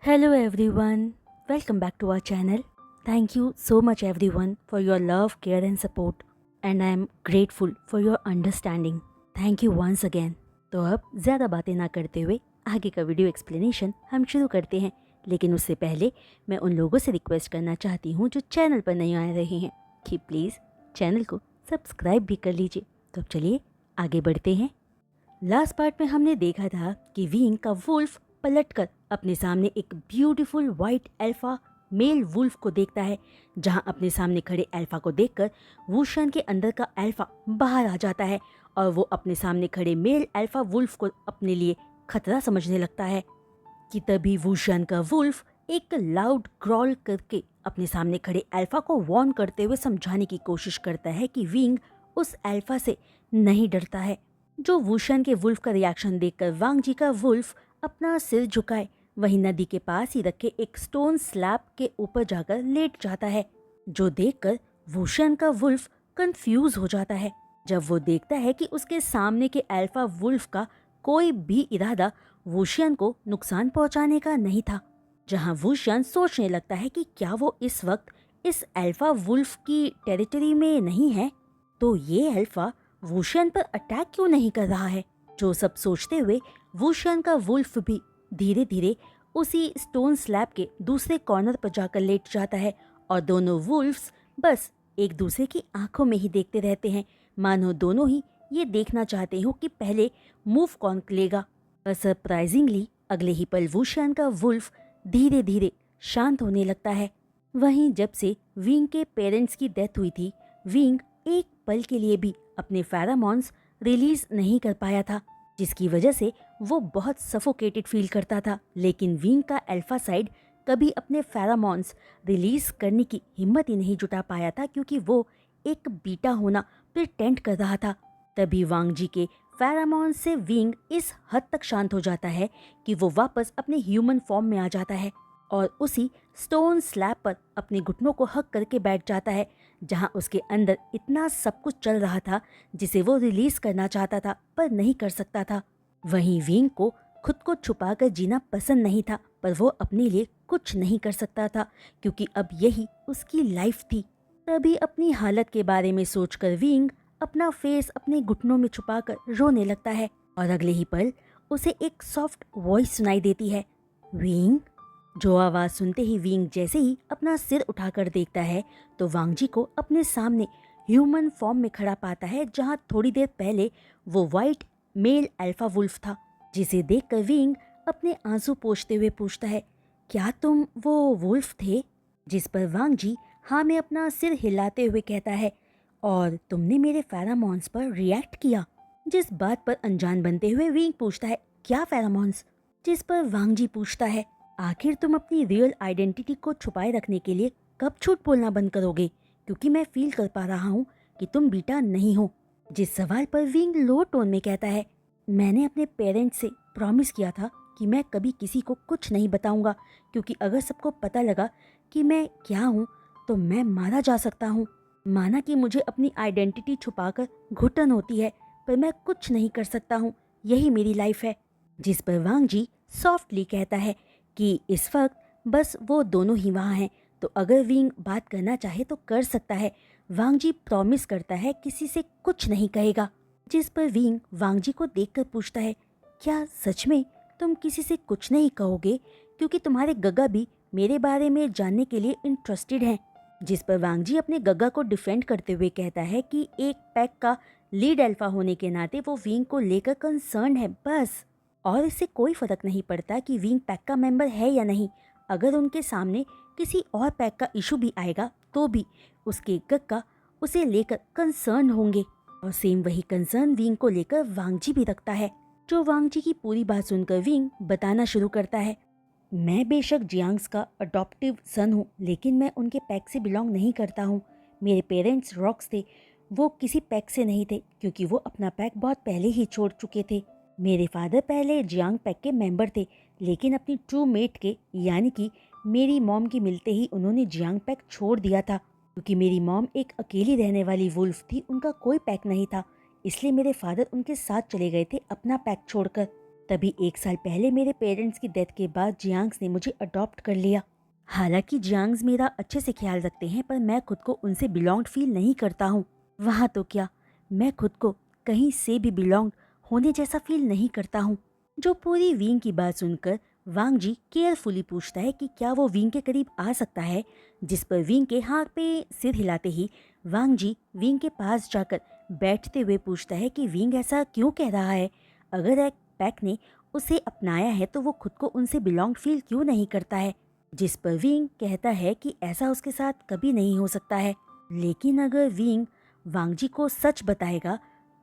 Hello everyone, welcome back to our channel. Thank you so much everyone for your love, care and support and I am grateful for your understanding. Thank you once again. तो अब ज़्यादा बातें ना करते हुए आगे का video explanation हम शुरू करते हैं, लेकिन उससे पहले मैं उन लोगों से रिक्वेस्ट करना चाहती हूँ जो चैनल पर नहीं आ रहे हैं कि प्लीज़ चैनल को सब्सक्राइब भी कर लीजिए। तो अब चलिए आगे बढ़ते हैं। लास्ट पार्ट में हमने देखा था कि विंग का वुल्फ पलटकर अपने सामने एक beautiful white alpha male wolf को देखता है, जहां अपने सामने खड़े अल्फा को देखकर वुशन के अंदर का अल्फा बाहर आ जाता है और वो अपने सामने खड़े मेल अल्फा वुल्फ को अपने लिए खतरा समझने लगता है कि तभी वुशन का वुल्फ एक लाउड ग्रॉल करके अपने सामने खड़े अल्फा को वार्न करते हुए समझाने की कोशिश करता है कि विंग उस अल्फा से नहीं डरता है। जो वुशन के वुल्फ का रिएक्शन देखकर वांग जी का वुल्फ अपना सिर झुकाए वहीं नदी के पास ही रखे एक स्टोन स्लैब के ऊपर जाकर लेट जाता है, जो देखकर वुशन का वुल्फ कंफ्यूज हो जाता है जब वो देखता है कि उसके सामने के अल्फा वुल्फ का कोई भी इरादा वुशन को नुकसान पहुंचाने का नहीं था। जहां वुशन सोचने लगता है कि क्या वो इस वक्त इस अल्फा वुल्फ की टेरिटरी में नहीं है, तो ये अल्फा वुशन पर अटैक क्यों नहीं कर रहा है। जो सब सोचते हुए वुशन का वुल्फ भी धीरे धीरे उसी स्टोन स्लैब के दूसरे कॉर्नर पर जाकर लेट जाता है और दोनों वुल्फ्स बस एक दूसरे की आंखों में ही देखते रहते हैं, मानो दोनों ही ये देखना चाहते हो कि पहले मूव कौन लेगा। पर सरप्राइजिंगली अगले ही पल वुशन का वुल्फ धीरे धीरे शांत होने लगता है। वहीं जब से विंग के पेरेंट्स की डेथ हुई थी, विंग एक पल के लिए भी अपने फेरामॉन्स रिलीज नहीं कर पाया था, जिसकी वजह से वो बहुत सफोकेटेड फील करता था। लेकिन विंग का अल्फा साइड कभी अपने फेरामॉन्स रिलीज करने की हिम्मत ही नहीं जुटा पाया था, क्योंकि वो एक बीटा होना प्रिटेंड कर रहा था। तभी वांग जी के फेरामॉन्स से विंग इस हद तक शांत हो जाता है कि वो वापस अपने ह्यूमन फॉर्म में आ जाता है और उसी स्टोन स्लैब पर अपने घुटनों को हक करके बैठ जाता है, जहां उसके अंदर इतना सब कुछ चल रहा था जिसे वो रिलीज करना चाहता था पर नहीं कर सकता था। वहीं विंग को खुद को छुपाकर जीना पसंद नहीं था, पर वो अपने लिए कुछ नहीं कर सकता था क्योंकि अब यही उसकी लाइफ थी। तभी अपनी हालत के बारे में सोचकर विंग अपना फेस अपने घुटनों में छुपाकर रोने लगता है और अगले ही पल उसे एक सॉफ्ट वॉइस सुनाई देती है, विंग। जो आवाज सुनते ही विंग जैसे ही अपना सिर उठाकर देखता है तो वांग जी को अपने सामने ह्यूमन फॉर्म में खड़ा पाता है, जहां थोड़ी देर पहले वो वाइट मेल अल्फा वुल्फ था, जिसे देखकर विंग अपने आंसू पोंछते हुए पूछता है, क्या तुम वो वुल्फ थे। जिस पर वांग जी हाँ में अपना सिर हिलाते हुए कहता है, और तुमने मेरे फेरामॉन्स पर रिएक्ट किया। जिस बात पर अनजान बनते हुए विंग पूछता है, क्या फेरामॉन्स। जिस पर वांग जी पूछता है, आखिर तुम अपनी रियल आइडेंटिटी को छुपाए रखने के लिए कब झूठ बोलना बंद करोगे, क्योंकि मैं फील कर पा रहा हूँ कि तुम बीटा नहीं हो। जिस सवाल पर विंग लो टोन में कहता है, मैंने अपने पेरेंट्स से प्रॉमिस किया था कि मैं कभी किसी को कुछ नहीं बताऊंगा, क्योंकि अगर सबको पता लगा कि मैं क्या हूँ तो मैं मारा जा सकता हूँ। माना कि मुझे अपनी आइडेंटिटी छुपाकर घुटन होती है, पर मैं कुछ नहीं कर सकता हूँ, यही मेरी लाइफ है। जिस पर वांग जी सॉफ्टली कहता है कि इस वक्त बस वो दोनों ही वहाँ हैं, तो अगर विंग बात करना चाहे तो कर सकता है। वांग जी प्रॉमिस करता है किसी से कुछ नहीं कहेगा। जिस पर विंग वांग जी को देखकर पूछता है, क्या सच में तुम किसी से कुछ नहीं कहोगे, क्योंकि तुम्हारे गगा भी मेरे बारे में जानने के लिए इंटरेस्टेड हैं। जिस पर वांग जी अपने गगा को डिफेंड करते हुए कहता है कि एक पैक का लीड अल्फा होने के नाते वो विंग को लेकर कंसर्न है बस, और इससे कोई फर्क नहीं पड़ता कि विंग पैक का मेंबर है या नहीं। अगर उनके सामने किसी और पैक का इशू भी आएगा तो भी उसके गक्का उसे लेकर कंसर्न होंगे, और सेम वही कंसर्न विंग को लेकर वांग जी भी रखता है। जो वांग जी की पूरी बात सुनकर विंग बताना शुरू करता है, मैं बेशक जियांग्स का अडॉप्टिव सन हूँ, लेकिन मैं उनके पैक से बिलोंग नहीं करता हूँ। मेरे पेरेंट्स रॉक्स थे, वो किसी पैक से नहीं थे, क्योंकि वो अपना पैक बहुत पहले ही छोड़ चुके थे। मेरे फादर पहले जियांग पैक के मेंबर थे, लेकिन अपनी ट्रू मेट के यानी कि मेरी मॉम के मिलते ही उन्होंने जियांग पैक छोड़ दिया था, क्योंकि मेरी मॉम एक अकेली रहने वाली वुल्फ थी, उनका कोई पैक नहीं था, इसलिए मेरे फादर उनके साथ चले गए थे अपना पैक छोड़कर। तभी 1 साल पहले मेरे पेरेंट्स की डेथ के बाद जियांग्स ने मुझे अडॉप्ट कर लिया। हालांकि जियांग्स मेरा अच्छे से ख्याल रखते हैं, पर मैं खुद को उनसे बिलोंग फील नहीं करता हूँ। वहाँ तो क्या, मैं खुद को कहीं से भी बिलोंग होने जैसा फील नहीं करता हूँ। जो पूरी विंग की बात सुनकर वांग जी केयरफुली पूछता है कि क्या वो विंग के करीब आ सकता है, जिस पर विंग के हाथ पे सिर हिलाते ही वांग जी विंग के पास जाकर बैठते हुए पूछता है कि विंग ऐसा क्यों कह रहा है। अगर एक पैक ने उसे अपनाया है तो वो खुद को उनसे बिलोंग फील क्यों नहीं करता है, जिस पर विंग कहता है कि ऐसा उसके साथ कभी नहीं हो सकता है। लेकिन अगर विंग वांग जी को सच बताएगा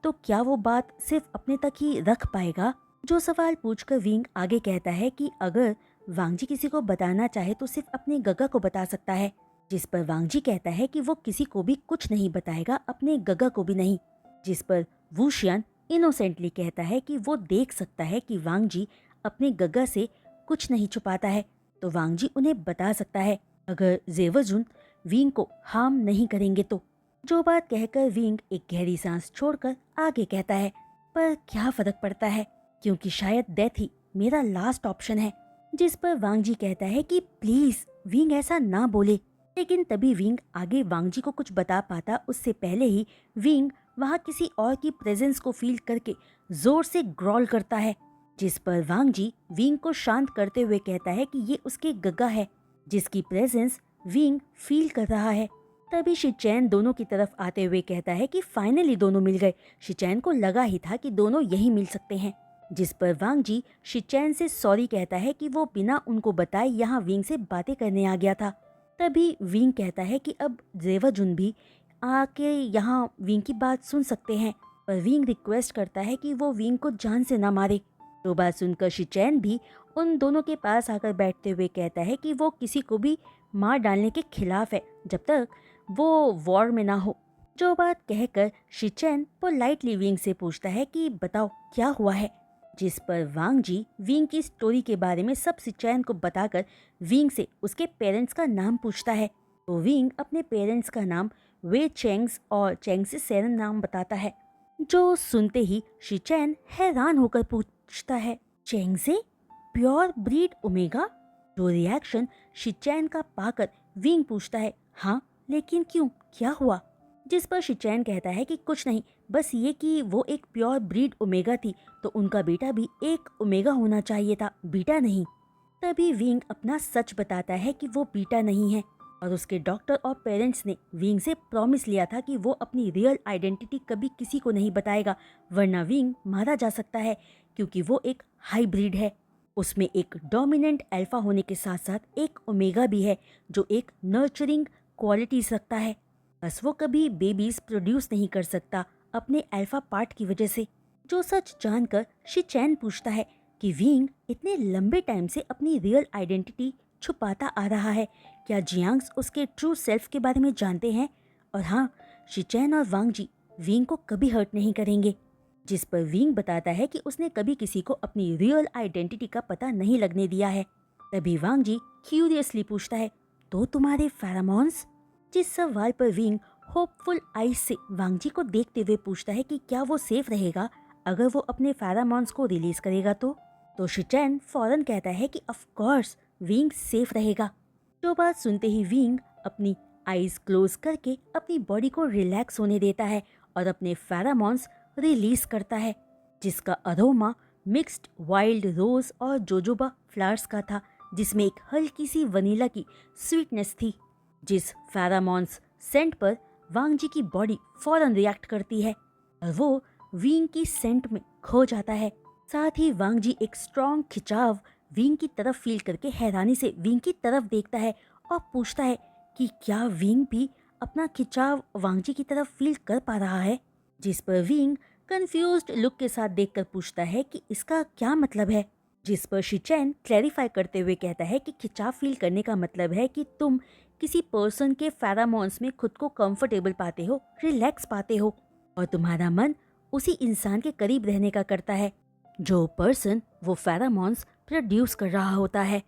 तो क्या वो बात सिर्फ अपने तक ही रख पाएगा। जो सवाल पूछकर विंग आगे कहता है कि अगर वांग जी किसी को बताना चाहे तो सिर्फ अपने गगा को बता सकता है, जिस पर वांग जी कहता है कि वो किसी को भी कुछ नहीं बताएगा, अपने गगा को भी नहीं। जिस पर वूशियन इनोसेंटली कहता है कि वो देख सकता है कि वांग जी अपने गगा से कुछ नहीं छुपाता है, तो वांग जी उन्हें बता सकता है अगर जेवजुन विंग को हार्म नहीं करेंगे तो। जो बात कहकर विंग एक गहरी सांस छोड़कर आगे कहता है, पर क्या फर्क पड़ता है, क्योंकि शायद डेथ ही मेरा लास्ट ऑप्शन है। जिस पर वांग जी कहता है कि प्लीज विंग ऐसा ना बोले। लेकिन तभी विंग आगे वांग जी को कुछ बता पाता उससे पहले ही विंग वहाँ किसी और की प्रेजेंस को फील करके जोर से ग्रॉल करता है, जिस पर वांग जी विंग को शांत करते हुए कहता है कि ये उसके गगा है जिसकी प्रेजेंस विंग फील कर रहा है। तभी शिचैन दोनों की तरफ आते हुए कहता है कि फाइनली दोनों मिल गए। शिचैन को लगा ही था कि दोनों यही मिल सकते हैं। जिस पर वांग जी शिचैन से सॉरी कहता है कि वो बिना उनको बताए यहाँ विंग से बातें करने आ गया था। तभी विंग कहता है कि अब जेवाजुन भी आके यहाँ विंग की बात सुन सकते हैं, पर विंग रिक्वेस्ट करता है कि वो विंग को जान से ना मारे। तो बात सुनकर शिचैन भी उन दोनों के पास आकर बैठते हुए कहता है कि वो किसी को भी मार डालने के खिलाफ है जब तक वो वॉर में ना हो। जो बात कहकर शिचैन पोलाइटली विंग से पूछता है कि बताओ क्या हुआ है, जिस पर वांग जी विंग की स्टोरी के बारे में सब शिचैन को बताकर विंग से उसके पेरेंट्स का नाम पूछता है। तो विंग अपने पेरेंट्स का नाम वे चेंग्स और चेंग से सेरन नाम बताता है। जो सुनते ही शिचैन हैरान होकर पूछता है, चेंग से प्योर ब्रीड ओमेगा? जो रिएक्शन शिचैन का पाकर विंग पूछता है, हाँ लेकिन क्यों, क्या हुआ? जिस पर शिचैन कहता है कि कुछ नहीं, बस ये कि वो एक प्योर ब्रीड ओमेगा थी तो उनका बेटा भी एक ओमेगा होना चाहिए था, बीटा नहीं। तभी विंग अपना सच बताता है कि वो बीटा नहीं है और उसके डॉक्टर और पेरेंट्स ने विंग से प्रॉमिस लिया था कि वो अपनी रियल आइडेंटिटी कभी किसी को नहीं बताएगा, वरना विंग मारा जा सकता है, क्योंकि वो एक हाइब्रिड है। उसमें एक डोमिनेंट अल्फा होने के साथ साथ एक ओमेगा भी है जो एक नर्चरिंग क्वालिटीज रखता है। बस वो कभी बेबीज प्रोड्यूस नहीं कर सकता अपने अल्फा पार्ट की वजह से। जो सच जानकर शिचैन पूछता है कि विंग इतने लंबे टाइम से अपनी रियल आइडेंटिटी छुपाता आ रहा है, क्या जियांग्स उसके ट्रू सेल्फ के बारे में जानते हैं? और हाँ, शिचैन और वांग जी विंग को कभी हर्ट नहीं करेंगे। जिस पर विंग बताता है कि उसने कभी किसी को अपनी रियल आइडेंटिटी का पता नहीं लगने दिया है। तभी वांग जी क्यूरियसली पूछता है, तो तुम्हारे फेरामोन्स? जिस सवाल पर विंग होपफुल आईज से वांग जी को देखते हुए पूछता है कि क्या वो सेफ रहेगा अगर वो अपने फेरामोन्स को रिलीज करेगा तो शिचैन फौरन कहता है कि ऑफ कोर्स विंग सेफ रहेगा। जो बात सुनते ही विंग अपनी आईज क्लोज करके अपनी बॉडी को रिलैक्स होने देता है और अपने फेरामोन्स रिलीज करता है, जिसका अरोमा मिक्स्ड वाइल्ड रोज और जोजोबा फ्लावर्स का था, जिसमें एक हल्की सी वनीला की स्वीटनेस थी। जिस फेरामोन्स सेंट पर वांग जी की बॉडी फौरन रिएक्ट करती है और वो विंग की सेंट में खो जाता है। साथ ही वांग जी एक स्ट्रॉन्ग खिंचाव विंग की तरफ फील करके हैरानी से विंग की तरफ देखता है और पूछता है कि क्या विंग भी अपना खिंचाव वांग जी की तरफ फील कर पा रहा है। जिस पर विंग कंफ्यूज्ड लुक के साथ देखकर पूछता है कि इसका क्या मतलब है। जिस पर शिचैन क्लैरिफाई करते हुए कहता है कि खिंचाव फील करने का मतलब है कि तुम किसी पर्सन के फेरामोन्स में खुद को कंफर्टेबल पाते हो, रिलैक्स पाते हो और तुम्हारा मन उसी इंसान के करीब रहने का करता है जो पर्सन वो फेरामोन्स प्रोड्यूस कर रहा होता है।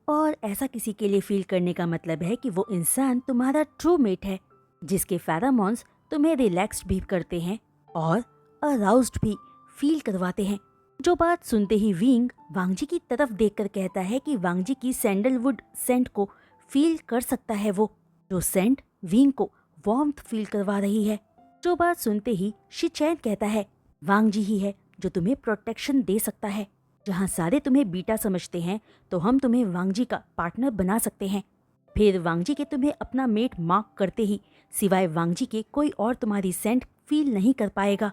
और ऐसा किसी के लिए फील करने का मतलब है कि वो इंसान तुम्हारा ट्रू मेट है, जिसके फेरामोन्स तुम्हें रिलैक्स्ड भी करते हैं और अराउज्ड भी फील करवाते हैं। जो बात सुनते ही विंग वांगजी की तरफ देखकर कहता है कि वांगजी की सैंडलवुड सेंट को फील कर सकता है वो, जो सेंट विंग को वार्मथ फील करवा रही है। जो बात सुनते ही शिचैन कहता है वांगजी ही है जो तुम्हें प्रोटेक्शन दे सकता है। जहाँ सारे तुम्हें बीटा समझते हैं तो हम तुम्हें वांगजी का पार्टनर बना सकते हैं। फिर वांगजी के तुम्हें अपना मेट मार्क करते ही सिवाय वांगजी के कोई और तुम्हारी सेंट फील नहीं कर पाएगा।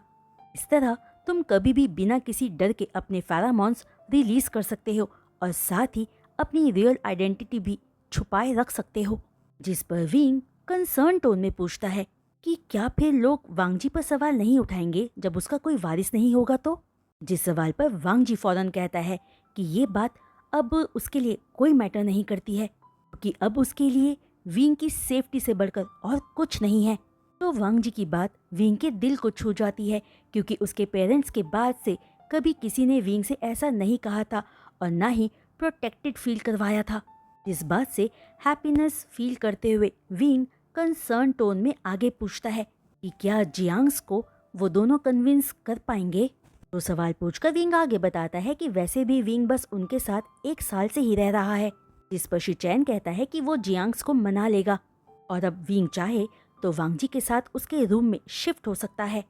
इस तरह तुम कभी भी बिना किसी डर के अपने फेरामॉन्स रिलीज कर सकते हो और साथ ही अपनी रियल आइडेंटिटी भी छुपाए रख सकते हो। जिस पर विंग कंसर्न टोन में पूछता है कि क्या फिर लोग वांगजी पर सवाल नहीं उठाएंगे जब उसका कोई वारिस नहीं होगा तो? जिस सवाल पर वांगजी फौरन कहता है कि ये बात अब उसके लिए कोई मैटर नहीं करती है, क्योंकि अब उसके लिए विंग की सेफ्टी से बढ़कर और कुछ नहीं है। तो वांगजी की बात विंग के दिल को छू जाती है, क्योंकि उसके पेरेंट्स के बाद से कभी किसी ने विंग से ऐसा नहीं कहा था और ना ही प्रोटेक्टेड फील करवाया था। इस बात से हैप्पीनेस फील करते हुए विंग कंसर्न टोन में आगे पूछता है कि क्या जियांग्स को वो दोनों कन्विंस कर पाएंगे। तो सवाल पूछकर विंग आगे बताता है कि वैसे भी विंग बस उनके साथ 1 साल से ही रह रहा है। जिस पर शिचैन कहता है कि वो जियांग्स को मना लेगा और अब विंग चाहे तो वांगजी के साथ उसके रूम में शिफ्ट हो सकता है।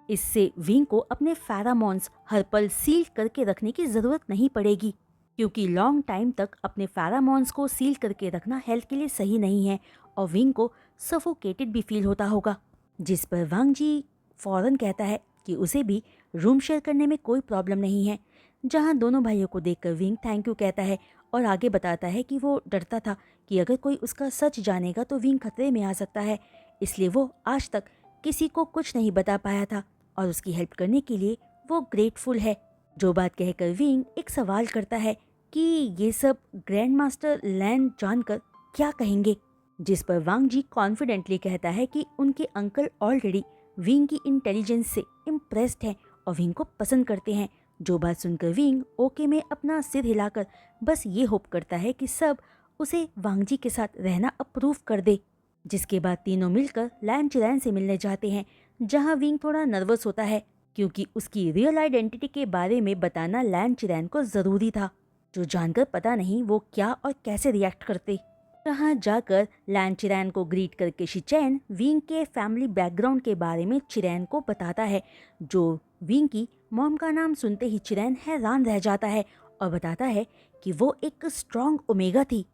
इससे विंग को अपने फेरामॉन्स हर पल सील करके रखने की जरूरत नहीं पड़ेगी, क्योंकि लॉन्ग टाइम तक अपने फेरामॉन्स को सील करके रखना हेल्थ के लिए सही नहीं है और विंग को सफोकेटेड भी फील होता होगा। जिस पर वांगजी फौरन कहता है कि उसे भी रूम शेयर करने में कोई प्रॉब्लम नहीं है। जहां दोनों भाइयों को देखकर विंग थैंक यू कहता है और आगे बताता है कि वो डरता था कि अगर कोई उसका सच जानेगा तो विंग खतरे में आ सकता है, इसलिए वो आज तक किसी को कुछ नहीं बता पाया था और उसकी हेल्प करने के लिए वो ग्रेटफुल है। जो बात कहकर विंग एक सवाल करता है कि ये सब ग्रैंड मास्टर लैन जानकर क्या कहेंगे। जिस पर वांगजी कॉन्फिडेंटली कहता है कि उनके अंकल ऑलरेडी विंग की इंटेलिजेंस से इम्प्रेस्ड हैं और विंग को पसंद करते हैं। जो बात सुनकर विंग ओके में अपना सिर हिलाकर बस ये होप करता है कि सब उसे वांगजी के साथ रहना अप्रूव कर दे। जिसके बाद तीनों मिलकर लैन चिरैन से मिलने जाते हैं, जहां विंग थोड़ा नर्वस होता है क्योंकि उसकी रियल आइडेंटिटी के बारे में बताना लैन चिरैन को जरूरी था, जो जानकर पता नहीं वो क्या और कैसे रिएक्ट करते। वहाँ जाकर लैन चिरैन को ग्रीट करके शिचैन विंग के फैमिली बैकग्राउंड के बारे में चिरैन को बताता है। जो विंग की मॉम का नाम सुनते ही चिरैन हैरान रह जाता है और बताता है कि वो एक स्ट्रॉन्ग ओमेगा थी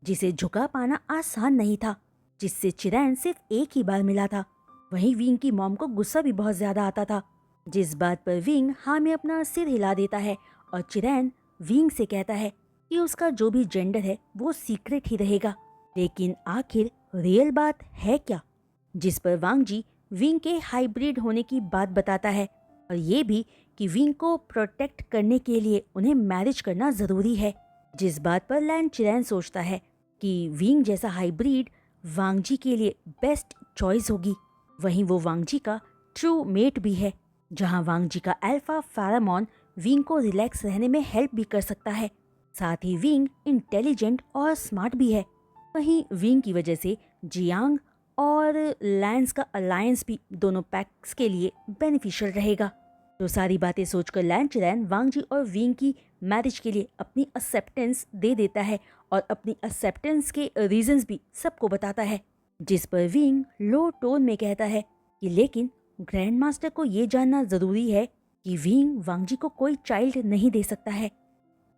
जिसे झुका पाना आसान नहीं था, जिससे चिरैन सिर्फ एक ही बार मिला था। वहीं विंग की मॉम को गुस्सा भी बहुत ज्यादा आता था, जिस बात पर विंग हाँ में अपना सिर हिला देता है और चिरैन विंग से कहता है कि उसका जो भी जेंडर है वो सीक्रेट ही रहेगा, लेकिन आखिर रियल बात है क्या। जिस पर वांगजी विंग के हाइब्रिड होने की बात बताता है और ये भी कि विंग को प्रोटेक्ट करने के लिए उन्हें मैरिज करना जरूरी है। जिस बात पर लैन चिरैन सोचता है कि विंग जैसा हाइब्रिड वांगजी के लिए बेस्ट चॉइस होगी। वहीं वो वांगजी का ट्रू मेट भी है, जहां वांगजी का अल्फा फेरामॉन विंग को रिलैक्स रहने में हेल्प भी कर सकता है। साथ ही विंग इंटेलिजेंट और स्मार्ट भी है। वहीं विंग की वजह से जियांग और लैंस का अलायंस भी दोनों पैक्स के लिए बेनिफिशियल रहेगा। तो सारी बातें सोचकर लैन चिरैन वांगजी और विंग की मैरिज के लिए अपनी एक्सेप्टेंस दे देता है और अपनी एक्सेप्टेंस के रीजंस भी सबको बताता है। जिस पर विंग लो टोन में कहता है कि लेकिन ग्रैंड मास्टर को ये जानना जरूरी है कि विंग वांगजी को कोई चाइल्ड नहीं दे सकता है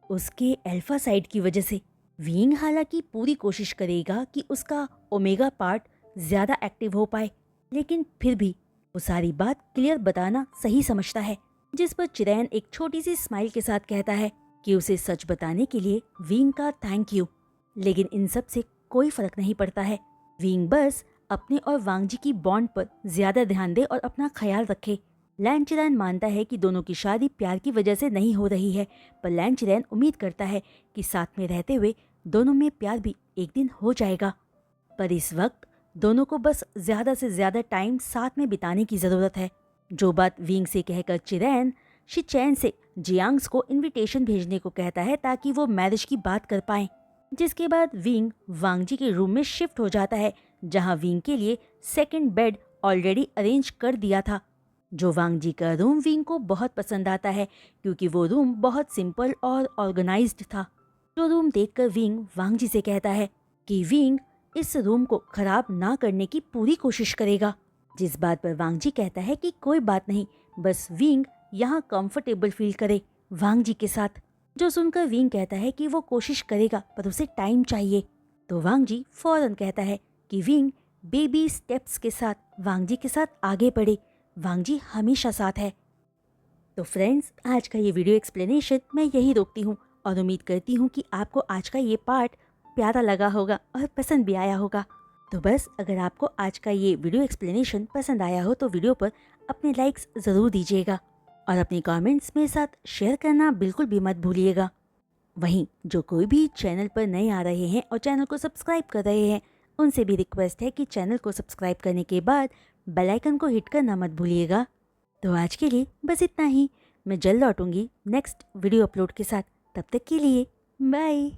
उसके अल्फा साइड की वजह से। विंग हालांकि पूरी कोशिश करेगा कि उसका ओमेगा पार्ट ज्यादा एक्टिव हो पाए, लेकिन फिर भी वो सारी बात क्लियर बताना सही समझता है। जिस पर चिरैन एक छोटी सी स्माइल के साथ कहता है कि उसे सच बताने के लिए विंग का थैंक यू, लेकिन इन सब से कोई फर्क नहीं पड़ता है। विंग बस अपने और वांगजी की बॉन्ड पर ज्यादा ध्यान दे और अपना ख्याल रखे। लैन चिरैन मानता है कि दोनों की शादी प्यार की वजह से नहीं हो रही है, पर लैन चिरैन उम्मीद करता है कि साथ में रहते हुए दोनों में प्यार भी एक दिन हो जाएगा। पर इस वक्त दोनों को बस ज्यादा से ज्यादा टाइम साथ में बिताने की जरूरत है। जो बात विंग से कहकर चिरैन शिचैन से जियांग्स को इनविटेशन भेजने को कहता है ताकि वो मैरिज की बात कर पाए। जिसके बाद विंग वांगजी के रूम में शिफ्ट हो जाता है, जहां विंग के लिए सेकंड बेड ऑलरेडी अरेंज कर दिया था। जो वांग जी का रूम विंग को बहुत पसंद आता है क्योंकि वो रूम बहुत सिंपल और ऑर्गेनाइज्ड था। जो रूम देखकर विंग वांग जी से कहता है कि विंग इस रूम को खराब ना करने की पूरी कोशिश करेगा, जिस बात पर वांग जी कहता है कि कोई बात नहीं, बस विंग यहाँ कंफर्टेबल फील करे वांग जी के साथ। जो सुनकर विंग कहता है कि वो कोशिश करेगा पर उसे टाइम चाहिए। तो वांग जी फौरन कहता है कि विंग बेबी स्टेप्स के साथ वांग जी के साथ आगे बढ़े, वांग जी हमेशा साथ है। तो फ्रेंड्स, आज का ये वीडियो एक्सप्लेनेशन मैं यही रोकती हूँ और उम्मीद करती हूँ कि आपको आज का ये पार्ट प्यारा लगा होगा और पसंद भी आया होगा। तो बस अगर आपको आज का ये वीडियो एक्सप्लेनेशन पसंद आया हो तो वीडियो पर अपने लाइक्स ज़रूर दीजिएगा और अपने कमेंट्स मेरे साथ शेयर करना बिल्कुल भी मत भूलिएगा। वहीं जो कोई भी चैनल पर नए आ रहे हैं और चैनल को सब्सक्राइब कर रहे हैं, उनसे भी रिक्वेस्ट है कि चैनल को सब्सक्राइब करने के बाद बेल आइकन को हिट करना मत भूलिएगा। तो आज के लिए बस इतना ही। मैं जल्द लौटूंगी नेक्स्ट वीडियो अपलोड के साथ। तब तक के लिए बाय।